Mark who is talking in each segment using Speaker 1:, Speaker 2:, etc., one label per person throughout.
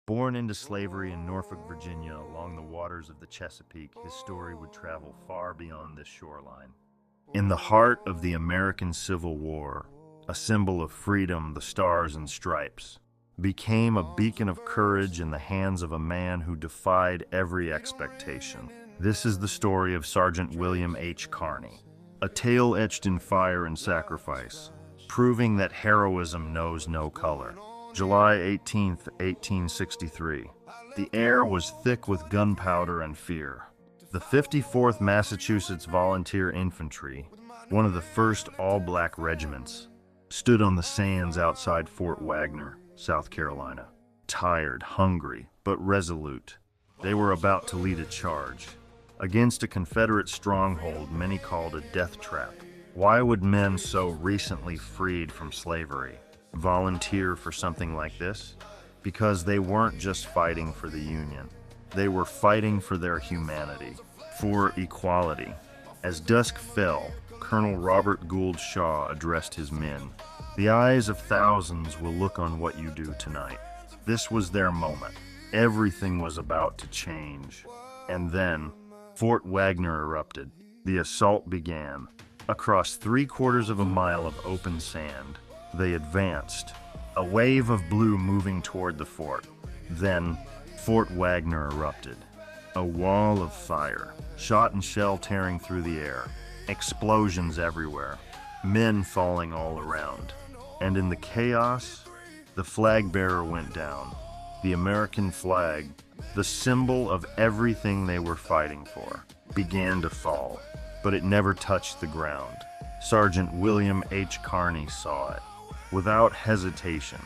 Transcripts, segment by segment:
Speaker 1: Born into slavery in Norfolk, Virginia, along the waters of the Chesapeake, his story would travel far beyond this shoreline. In the heart of the American Civil War, a symbol of freedom, the Stars and Stripes became a beacon of courage in the hands of a man who defied every expectation. This is the story of Sergeant William H. Carney, a tale etched in fire and sacrifice, proving that heroism knows no color. July 18, 1863. The air was thick with gunpowder and fear. The 54th Massachusetts Volunteer Infantry, one of the first all-black regiments, stood on the sands outside Fort Wagner, South Carolina. Tired, hungry, but resolute, they were about to lead a charge against a Confederate stronghold many called a death trap. Why would men so recently freed from slavery volunteer for something like this? Because they weren't just fighting for the Union. They were fighting for their humanity, for equality. As dusk fell, Colonel Robert Gould Shaw addressed his men. The eyes of thousands will look on what you do tonight. This was their moment. Everything was about to change. And then, Fort Wagner erupted. The assault began. Across 3/4 of a mile of open sand, they advanced, a wave of blue moving toward the fort. Then, Fort Wagner erupted. A wall of fire, shot and shell tearing through the air, explosions everywhere, men falling all around. And in the chaos, the flag bearer went down. The American flag, the symbol of everything they were fighting for, began to fall, but it never touched the ground. Sergeant William H. Carney saw it. Without hesitation,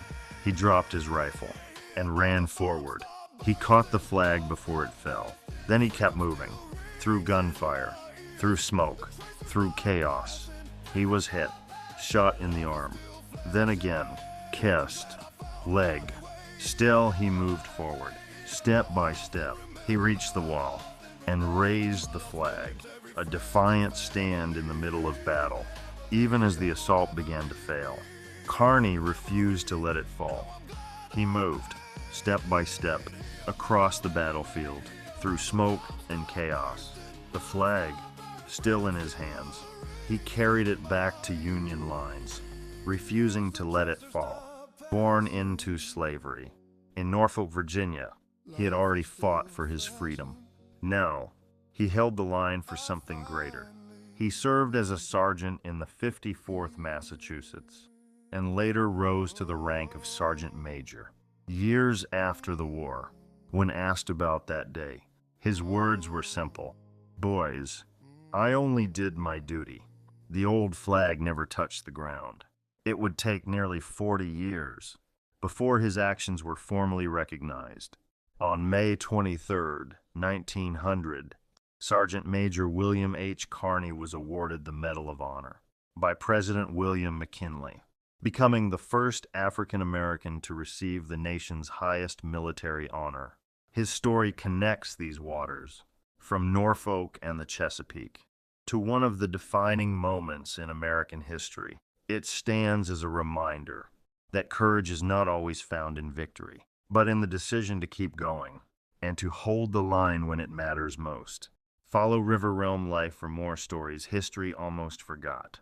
Speaker 1: he dropped his rifle and ran forward. He caught the flag before it fell. Then he kept moving, through gunfire, through smoke, through chaos. He was hit, shot in the arm. Then again, chest, leg. Still he moved forward. Step by step, he reached the wall and raised the flag, a defiant stand in the middle of battle. Even as the assault began to fail, Carney refused to let it fall. He moved, step by step, across the battlefield, through smoke and chaos. The flag, still in his hands, he carried it back to Union lines, refusing to let it fall. Born into slavery, in Norfolk, Virginia, he had already fought for his freedom. Now, he held the line for something greater. He served as a sergeant in the 54th Massachusetts, and later rose to the rank of sergeant major. Years after the war, when asked about that day, his words were simple. "Boys, I only did my duty. The old flag never touched the ground." It would take nearly 40 years before his actions were formally recognized. On May 23, 1900, Sergeant Major William H. Carney was awarded the Medal of Honor by President William McKinley, becoming the first African American to receive the nation's highest military honor. His story connects these waters, from Norfolk and the Chesapeake, to one of the defining moments in American history. It stands as a reminder that courage is not always found in victory, but in the decision to keep going and to hold the line when it matters most. Follow River Realm Life for more stories history almost forgot.